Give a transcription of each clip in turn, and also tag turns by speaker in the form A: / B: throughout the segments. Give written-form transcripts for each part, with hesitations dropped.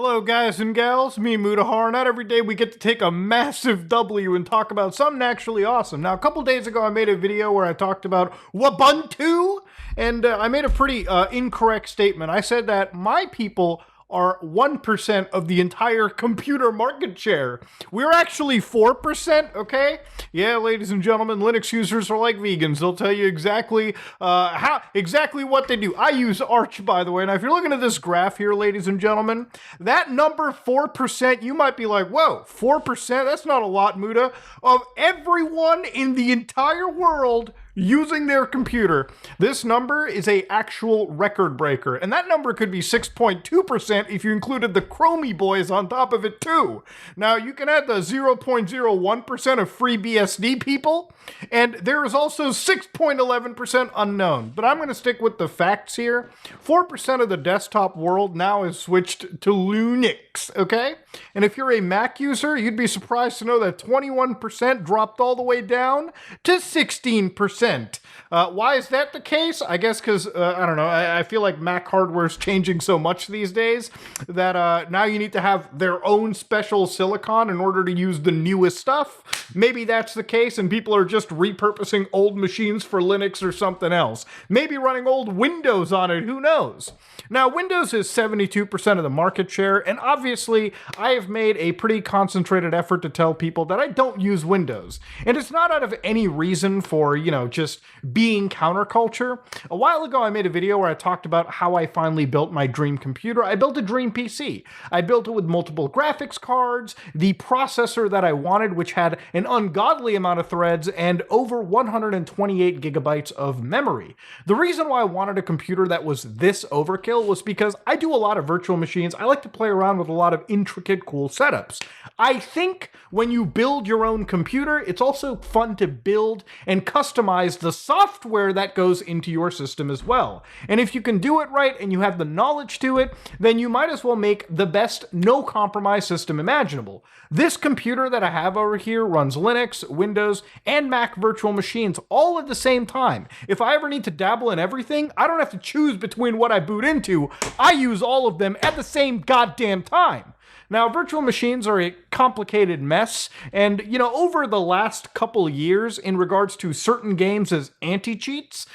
A: Hello, guys and gals. Me, Mutahar. Not every day we get to take a massive W and talk about something actually awesome. Now, a couple days ago, I made a video where I talked about Ubuntu, and I made a pretty incorrect statement. I said that my people are 1% of the entire computer market share. We're actually 4%, okay? Yeah, ladies and gentlemen, Linux users are like vegans. They'll tell you exactly what they do. I use Arch, by the way, and if you're looking at this graph here, ladies and gentlemen, that number 4%, you might be like, whoa, 4%? That's not a lot, Muta. Of everyone in the entire world using their computer, this number is a actual record breaker, and that number could be 6.2% if you included the Chromie boys on top of it too. Now you can add the 0.01% of free BSD people, and there is also 6.11% unknown. But I'm going to stick with the facts here. 4% of the desktop world now is switched to Linux, okay? And if you're a Mac user, you'd be surprised to know that 21% dropped all the way down to 16%. Why is that the case? I guess because, I don't know, I feel like Mac hardware is changing so much these days that now you need to have their own special silicon in order to use the newest stuff. Maybe that's the case and people are just repurposing old machines for Linux or something else. Maybe running old Windows on it, who knows? Now, Windows is 72% of the market share, and obviously I have made a pretty concentrated effort to tell people that I don't use Windows. And it's not out of any reason for, just being counterculture. A while ago, I made a video where I talked about how I finally built my dream computer. I built a dream PC. I built it with multiple graphics cards, the processor that I wanted, which had an ungodly amount of threads, and over 128 gigabytes of memory. The reason why I wanted a computer that was this overkill was because I do a lot of virtual machines. I like to play around with a lot of intricate, cool setups. I think when you build your own computer, it's also fun to build and customize the software that goes into your system as well. And if you can do it right and you have the knowledge to it, then you might as well make the best no-compromise system imaginable. This computer that I have over here runs Linux, Windows, and Mac virtual machines all at the same time. If I ever need to dabble in everything, I don't have to choose between what I boot into. I use all of them at the same goddamn time. Now, virtual machines are a complicated mess, and, over the last couple years, in regards to certain games as anti-cheats,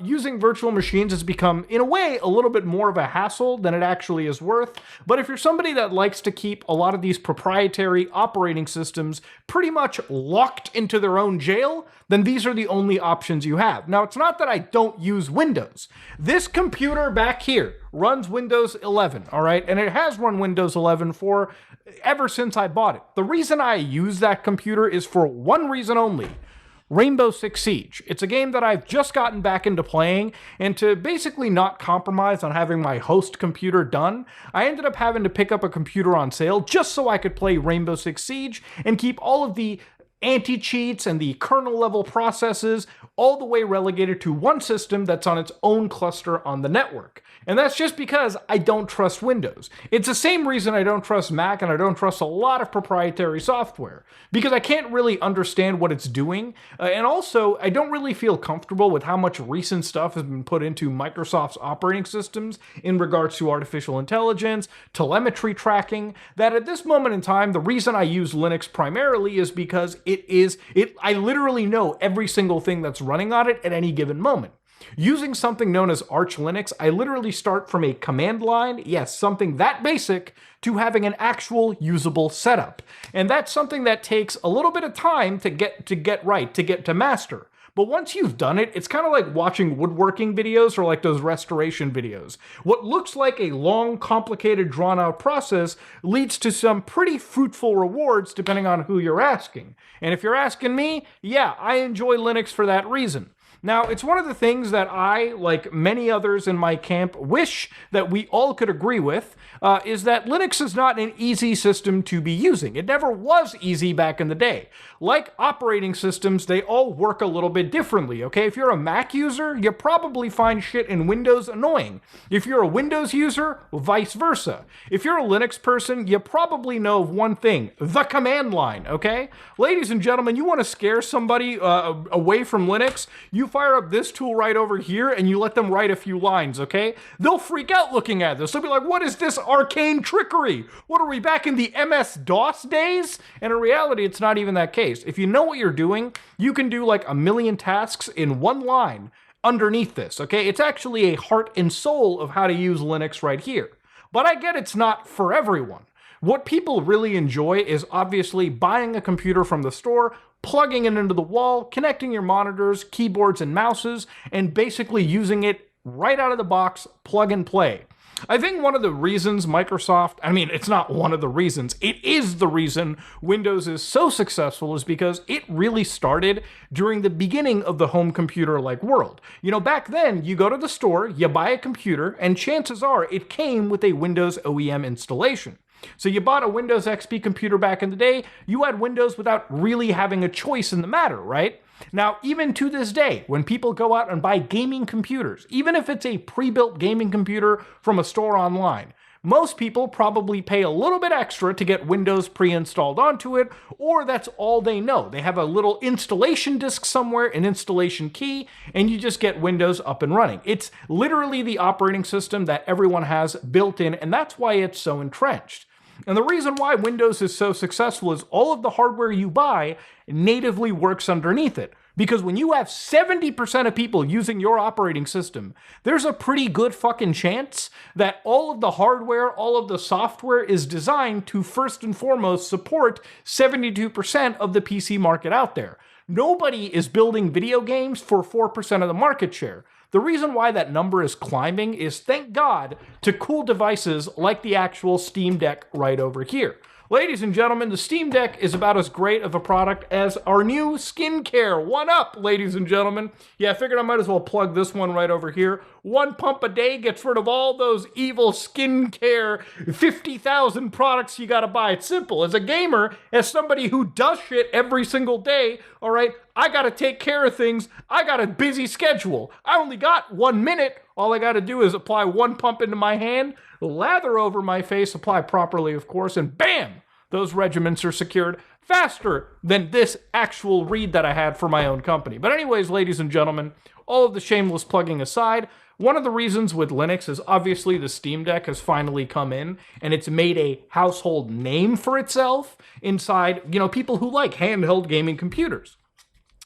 A: using virtual machines has become, in a way, a little bit more of a hassle than it actually is worth. But if you're somebody that likes to keep a lot of these proprietary operating systems pretty much locked into their own jail, then these are the only options you have. Now, it's not that I don't use Windows. This computer back here runs Windows 11, all right? And it has run Windows 11 for ever since I bought it. The reason I use that computer is for one reason only: Rainbow Six Siege. It's a game that I've just gotten back into playing, and to basically not compromise on having my host computer done, I ended up having to pick up a computer on sale just so I could play Rainbow Six Siege and keep all of the anti-cheats and the kernel level processes all the way relegated to one system that's on its own cluster on the network. And that's just because I don't trust Windows. It's the same reason I don't trust Mac and I don't trust a lot of proprietary software, because I can't really understand what it's doing. And also, I don't really feel comfortable with how much recent stuff has been put into Microsoft's operating systems in regards to artificial intelligence, telemetry tracking, that at this moment in time, the reason I use Linux primarily is because I literally know every single thing that's running on it at any given moment. Using something known as Arch Linux, I literally start from a command line, yes, something that basic, to having an actual usable setup. And that's something that takes a little bit of time to get right, to master. But once you've done it, it's kind of like watching woodworking videos or like those restoration videos. What looks like a long, complicated, drawn-out process leads to some pretty fruitful rewards depending on who you're asking. And if you're asking me, yeah, I enjoy Linux for that reason. Now, it's one of the things that I, like many others in my camp, wish that we all could agree with, is that Linux is not an easy system to be using. It never was easy back in the day. Like operating systems, they all work a little bit differently, okay? If you're a Mac user, you probably find shit in Windows annoying. If you're a Windows user, vice versa. If you're a Linux person, you probably know of one thing: the command line, okay? Ladies and gentlemen, you want to scare somebody away from Linux, you fire up this tool right over here and you let them write a few lines, okay? They'll freak out looking at this. They'll be like, what is this arcane trickery? What are we, back in the MS-DOS days? And in reality, it's not even that case. If you know what you're doing, you can do like a million tasks in one line underneath this, okay? It's actually a heart and soul of how to use Linux right here. But I get it's not for everyone. What people really enjoy is obviously buying a computer from the store, plugging it into the wall, connecting your monitors, keyboards, and mouses, and basically using it right out of the box, plug and play. I think one of the reasons Microsoft, I mean, it's not one of the reasons, it is the reason Windows is so successful is because it really started during the beginning of the home computer-like world. You know, back then, you go to the store, you buy a computer, and chances are it came with a Windows OEM installation. So you bought a Windows XP computer back in the day, you had Windows without really having a choice in the matter, right? Now, even to this day, when people go out and buy gaming computers, even if it's a pre-built gaming computer from a store online, most people probably pay a little bit extra to get Windows pre-installed onto it, or that's all they know. They have a little installation disk somewhere, an installation key, and you just get Windows up and running. It's literally the operating system that everyone has built in, and that's why it's so entrenched. And the reason why Windows is so successful is all of the hardware you buy natively works underneath it. Because when you have 70% of people using your operating system, there's a pretty good fucking chance that all of the hardware, all of the software is designed to first and foremost support 72% of the PC market out there. Nobody is building video games for 4% of the market share. The reason why that number is climbing is, thank God, to cool devices like the actual Steam Deck right over here. Ladies and gentlemen, the Steam Deck is about as great of a product as our new skincare. One up, ladies and gentlemen. Yeah, I figured I might as well plug this one right over here. One pump a day gets rid of all those evil skincare 50,000 products you gotta buy. It's simple. As a gamer, as somebody who does shit every single day, all right, I gotta take care of things. I got a busy schedule. I only got 1 minute. All I gotta do is apply one pump into my hand, lather over my face, apply properly, of course, and bam! Those regiments are secured faster than this actual read that I had for my own company. But anyways, ladies and gentlemen, all of the shameless plugging aside, one of the reasons with Linux is obviously the Steam Deck has finally come in and it's made a household name for itself inside, you know, people who like handheld gaming computers.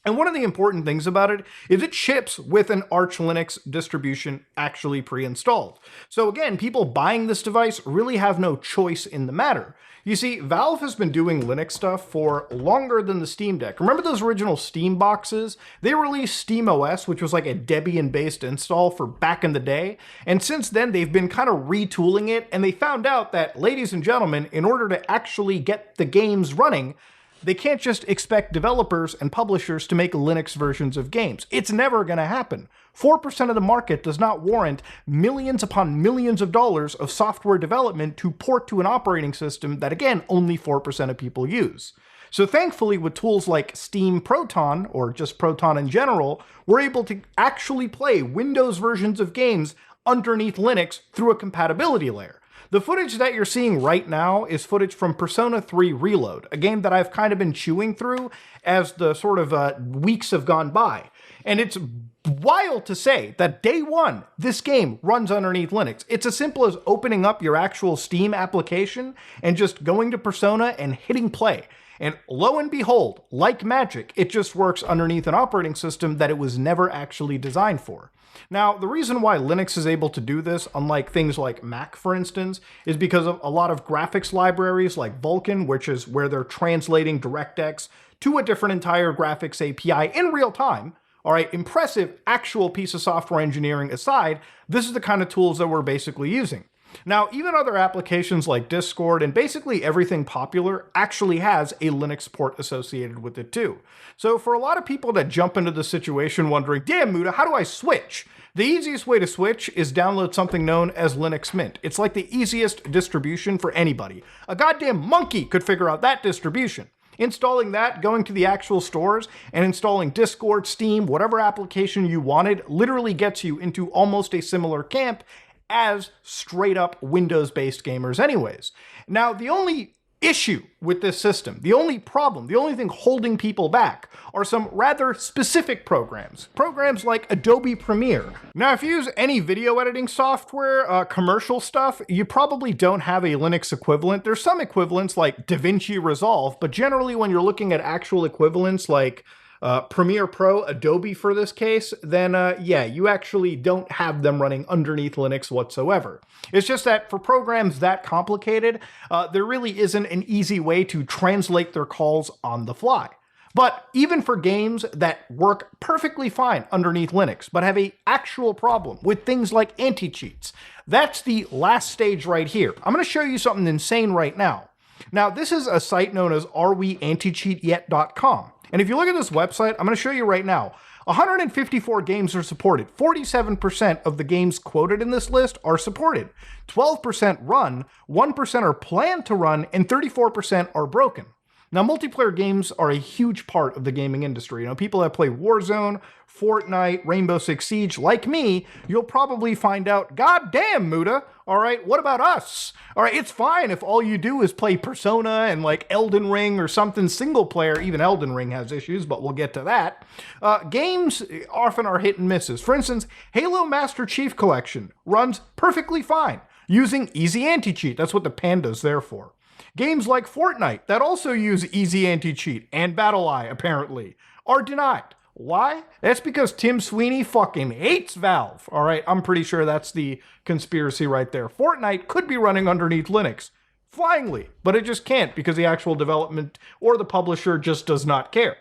A: And one of the important things about it is it ships with an Arch Linux distribution actually pre-installed. So again, people buying this device really have no choice in the matter. You see, Valve has been doing Linux stuff for longer than the Steam Deck. Remember those original Steam boxes? They released SteamOS, which was like a Debian-based install for back in the day. And since then, they've been kind of retooling it, and they found out that, ladies and gentlemen, in order to actually get the games running, they can't just expect developers and publishers to make Linux versions of games. It's never going to happen. 4% of the market does not warrant millions upon millions of dollars of software development to port to an operating system that, again, only 4% of people use. So thankfully, with tools like Steam Proton, or just Proton in general, we're able to actually play Windows versions of games underneath Linux through a compatibility layer. The footage that you're seeing right now is footage from Persona 3 Reload, a game that I've kind of been chewing through as the sort of weeks have gone by. And it's wild to say that day one, this game runs underneath Linux. It's as simple as opening up your actual Steam application and just going to Persona and hitting play. And lo and behold, like magic, it just works underneath an operating system that it was never actually designed for. Now, the reason why Linux is able to do this, unlike things like Mac, for instance, is because of a lot of graphics libraries like Vulkan, which is where they're translating DirectX to a different entire graphics API in real time. All right, impressive actual piece of software engineering aside, this is the kind of tools that we're basically using. Now, even other applications like Discord and basically everything popular actually has a Linux port associated with it too. So for a lot of people that jump into the situation wondering, damn Muda, how do I switch? The easiest way to switch is download something known as Linux Mint. It's like the easiest distribution for anybody. A goddamn monkey could figure out that distribution. Installing that, going to the actual stores, and installing Discord, Steam, whatever application you wanted, literally gets you into almost a similar camp as straight up Windows-based gamers anyways. Now, the only issue with this system, the only problem, the only thing holding people back are some rather specific programs. Programs like Adobe Premiere. Now, if you use any video editing software, commercial stuff, you probably don't have a Linux equivalent. There's some equivalents like DaVinci Resolve, but generally when you're looking at actual equivalents like Premiere Pro, Adobe for this case, then yeah, you actually don't have them running underneath Linux whatsoever. It's just that for programs that complicated, there really isn't an easy way to translate their calls on the fly. But even for games that work perfectly fine underneath Linux, but have an actual problem with things like anti-cheats, that's the last stage right here. I'm going to show you something insane right now. Now, this is a site known as areweanticheatyet.com. And if you look at this website, I'm going to show you right now, 154 games are supported. 47% of the games quoted in this list are supported. 12% run, 1% are planned to run, and 34% are broken. Now, multiplayer games are a huge part of the gaming industry. You know, people that play Warzone, Fortnite, Rainbow Six Siege, like me, you'll probably find out, God damn, Muda, all right, what about us? All right, it's fine if all you do is play Persona and like Elden Ring or something single player. Even Elden Ring has issues, but we'll get to that. Games often are hit and misses. For instance, Halo Master Chief Collection runs perfectly fine using Easy Anti-Cheat. That's what the panda's there for. Games like Fortnite that also use Easy Anti-Cheat and BattlEye, apparently, are denied. Why? That's because Tim Sweeney fucking hates Valve. All right, I'm pretty sure that's the conspiracy right there. Fortnite could be running underneath Linux flyingly, but it just can't because the actual development or the publisher just does not care.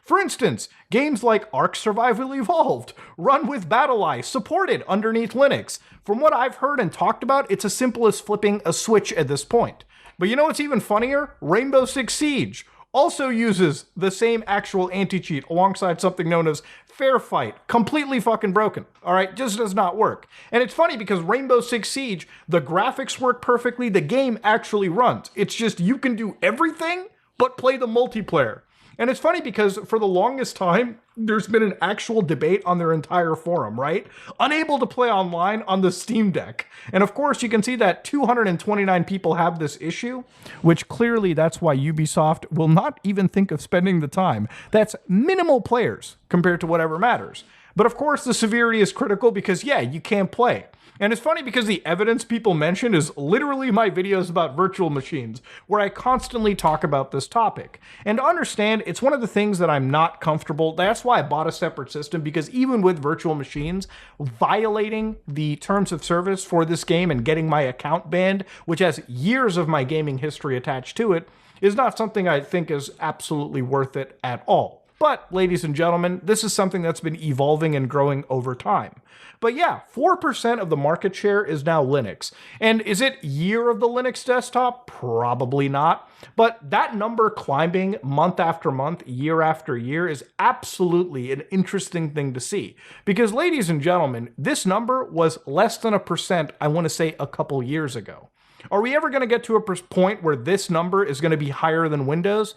A: For instance, games like Ark Survival Evolved run with BattlEye, supported underneath Linux. From what I've heard and talked about, it's as simple as flipping a switch at this point. But you know what's even funnier? Rainbow Six Siege also uses the same actual anti-cheat alongside something known as Fair Fight. Completely fucking broken. All right, just does not work. And it's funny because Rainbow Six Siege, the graphics work perfectly, the game actually runs. It's just you can do everything but play the multiplayer. And it's funny because for the longest time, there's been an actual debate on their entire forum, right? Unable to play online on the Steam Deck. And of course, you can see that 229 people have this issue, which clearly that's why Ubisoft will not even think of spending the time. That's minimal players compared to whatever matters. But of course, the severity is critical because, yeah, you can't play. And it's funny because the evidence people mention is literally my videos about virtual machines, where I constantly talk about this topic. And to understand, it's one of the things that I'm not comfortable. That's why I bought a separate system, because even with virtual machines, violating the terms of service for this game and getting my account banned, which has years of my gaming history attached to it, is not something I think is absolutely worth it at all. But, ladies and gentlemen, this is something that's been evolving and growing over time. But yeah, 4% of the market share is now Linux. And is it year of the Linux desktop? Probably not. But that number climbing month after month, year after year is absolutely an interesting thing to see. Because, ladies and gentlemen, this number was less than 1%, I want to say, a couple years ago. Are we ever going to get to a point where this number is going to be higher than Windows?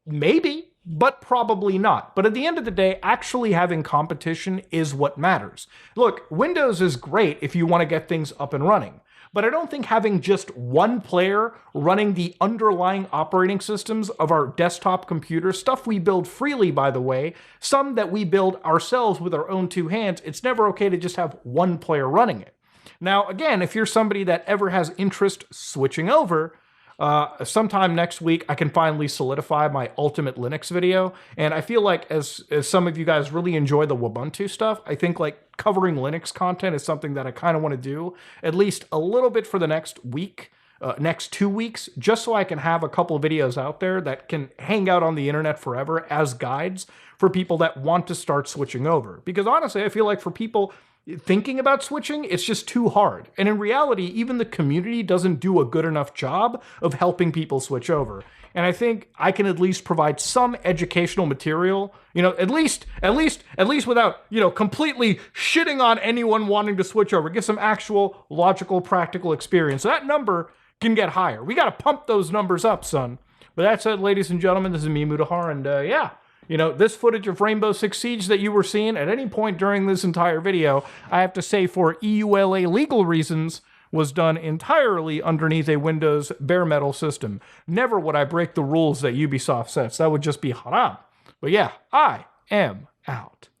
A: Maybe, but probably not. But at the end of the day, actually having competition is what matters. Look, Windows is great if you want to get things up and running, but I don't think having just one player running the underlying operating systems of our desktop computers, stuff we build freely, by the way, some that we build ourselves with our own two hands, it's never okay to just have one player running it. Now, again, if you're somebody that ever has interest switching over, sometime next week, I can finally solidify my Ultimate Linux video. And I feel like as some of you guys really enjoy the Ubuntu stuff, I think like covering Linux content is something that I kind of want to do at least a little bit for the next week, next 2 weeks, just so I can have a couple of videos out there that can hang out on the internet forever as guides for people that want to start switching over. Because honestly, I feel like for people thinking about switching, it's just too hard. And in reality, even the community doesn't do a good enough job of helping people switch over. And I think I can at least provide some educational material, you know, at least without, you know, completely shitting on anyone wanting to switch over. Get some actual logical, practical experience. So that number can get higher. We got to pump those numbers up, son. But that said, ladies and gentlemen, this is me, Mutahar, and yeah. You know, this footage of Rainbow Six Siege that you were seeing at any point during this entire video, I have to say for EULA legal reasons, was done entirely underneath a Windows bare metal system. Never would I break the rules that Ubisoft sets. That would just be haram. But yeah, I am out.